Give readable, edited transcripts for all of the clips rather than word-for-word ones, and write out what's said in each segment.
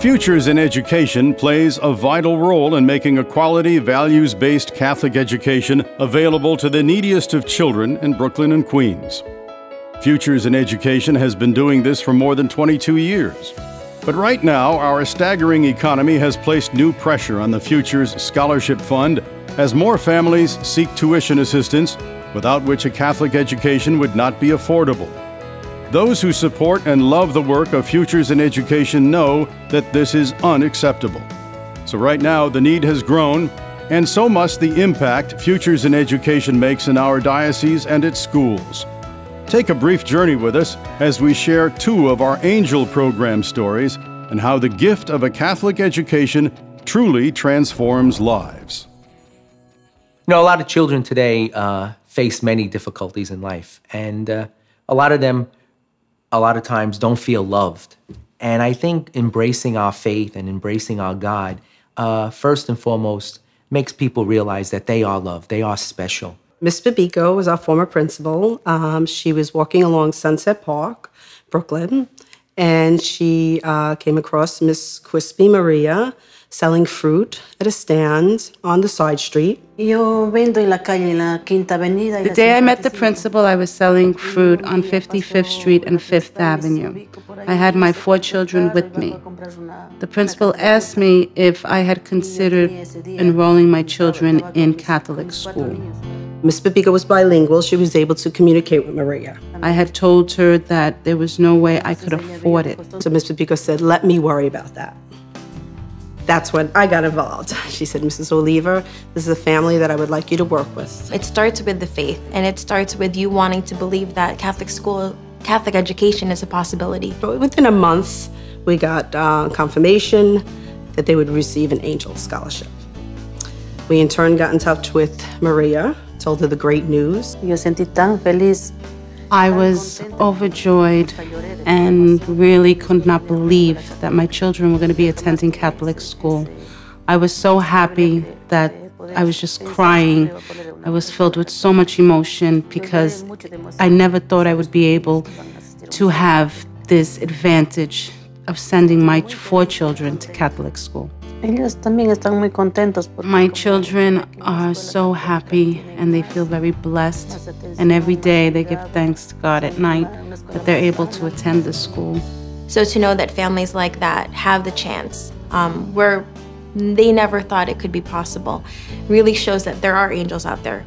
Futures in Education plays a vital role in making a quality, values-based Catholic education available to the neediest of children in Brooklyn and Queens. Futures in Education has been doing this for more than 22 years. But right now, our staggering economy has placed new pressure on the Futures Scholarship Fund as more families seek tuition assistance, without which a Catholic education would not be affordable. Those who support and love the work of Futures in Education know that this is unacceptable. So right now, the need has grown, and so must the impact Futures in Education makes in our diocese and its schools. Take a brief journey with us as we share two of our Angel program stories and how the gift of a Catholic education truly transforms lives. You know, a lot of children today face many difficulties in life, and a lot of them, a lot of times, don't feel loved. And I think embracing our faith and embracing our God, first and foremost, makes people realize that they are loved, they are special. Miss Babico was our former principal. She was walking along Sunset Park, Brooklyn, and she came across Miss Crispy Maria selling fruit at a stand on the side street. The day I met the principal, I was selling fruit on 55th Street and 5th Avenue. I had my 4 children with me. The principal asked me if I had considered enrolling my children in Catholic school. Miss Babico was bilingual. She was able to communicate with Maria. I had told her that there was no way I could afford it. So Miss Babico said, "Let me worry about that." That's when I got involved. She said, "Mrs. Oliver, this is a family that I would like you to work with." It starts with the faith, and it starts with you wanting to believe that Catholic school, Catholic education is a possibility. But within a month, we got confirmation that they would receive an Angel Scholarship. We in turn got in touch with Maria, told her the great news. I was overjoyed and really could not believe that my children were going to be attending Catholic school. I was so happy that I was just crying. I was filled with so much emotion because I never thought I would be able to have this advantage of sending my 4 children to Catholic school. My children are so happy and they feel very blessed, and every day they give thanks to God at night that they're able to attend the school. So to know that families like that have the chance where they never thought it could be possible really shows that there are angels out there,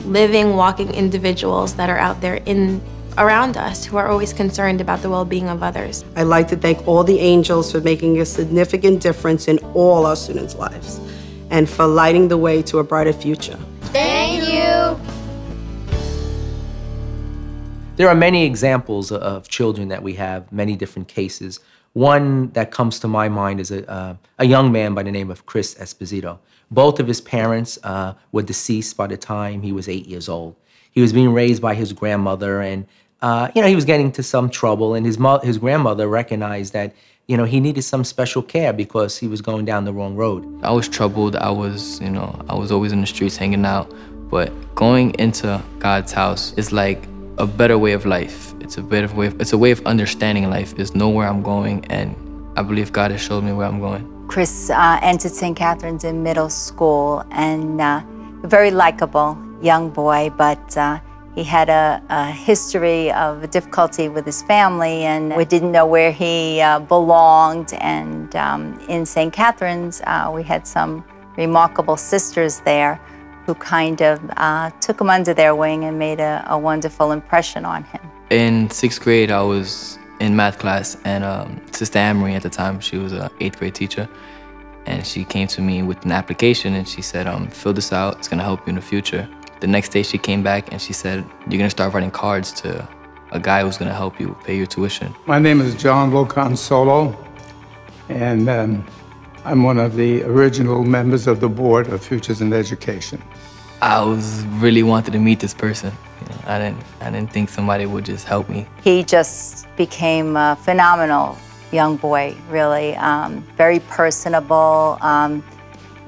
living, walking individuals that are out there around us who are always concerned about the well-being of others. I'd like to thank all the angels for making a significant difference in all our students' lives and for lighting the way to a brighter future. Thank you. There are many examples of children that we have, many different cases. One that comes to my mind is a young man by the name of Chris Esposito. Both of his parents were deceased by the time he was 8 years old. He was being raised by his grandmother, and he was getting into some trouble, and his grandmother recognized that he needed some special care because he was going down the wrong road. I was troubled. I was always in the streets hanging out, but going into God's house is like a better way of life. It's a way of understanding life. There's nowhere I'm going, and I believe God has showed me where I'm going. Chris entered St. Catherine's in middle school, and a very likable young boy, but he had a history of difficulty with his family, and we didn't know where he belonged. And in St. Catherine's, we had some remarkable sisters there who kind of took him under their wing and made a wonderful impression on him. In 6th grade, I was in math class, and Sister Anne-Marie at the time, she was an 8th grade teacher, and she came to me with an application, and she said, fill this out, it's gonna help you in the future. The next day she came back and she said, you're gonna start writing cards to a guy who's gonna help you pay your tuition. My name is John Loconsolo, and I'm one of the original members of the board of Futures in Education. I really wanted to meet this person. I didn't think somebody would just help me. He just became a phenomenal young boy, really. Very personable,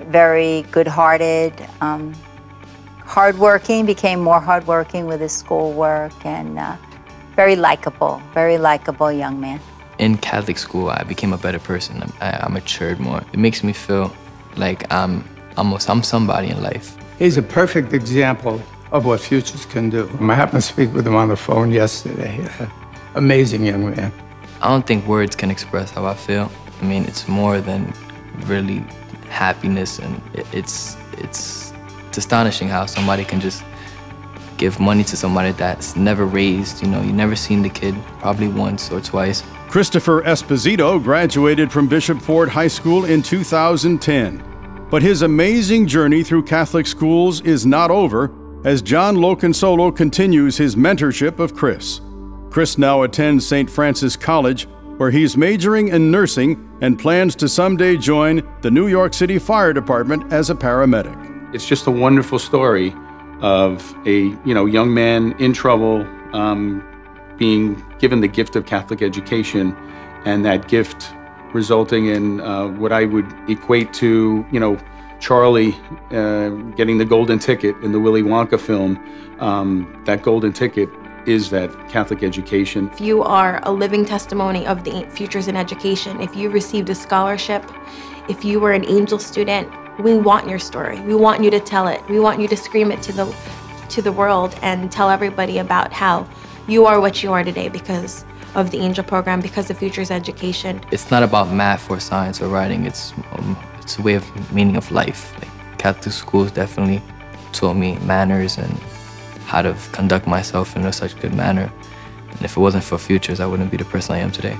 very good-hearted, hardworking, became more hardworking with his schoolwork, and very likable young man. in Catholic school, I became a better person. I matured more. It makes me feel like I'm somebody in life. He's a perfect example of what Futures can do. I happened to speak with him on the phone yesterday. Amazing young man. I don't think words can express how I feel. I mean, it's more than really happiness, and it's astonishing how somebody can just give money to somebody that's never raised. You know, you never seen the kid, probably once or twice. Christopher Esposito graduated from Bishop Ford High School in 2010. But his amazing journey through Catholic schools is not over as John Loconsolo continues his mentorship of Chris. Chris now attends St. Francis College, where he's majoring in nursing and plans to someday join the New York City Fire Department as a paramedic. It's just a wonderful story of a young man in trouble, being given the gift of Catholic education, and that gift resulting in what I would equate to, Charlie getting the golden ticket in the Willy Wonka film. That golden ticket is that Catholic education. If you are a living testimony of the Futures in Education, if you received a scholarship, if you were an Angel student, we want your story. We want you to tell it. We want you to scream it to the world and tell everybody about how you are what you are today because of the Angel program, because of Futures Education. It's not about math or science or writing. It's a way of meaning of life. Like, Catholic schools definitely taught me manners and how to conduct myself in such good manner. And if it wasn't for Futures, I wouldn't be the person I am today.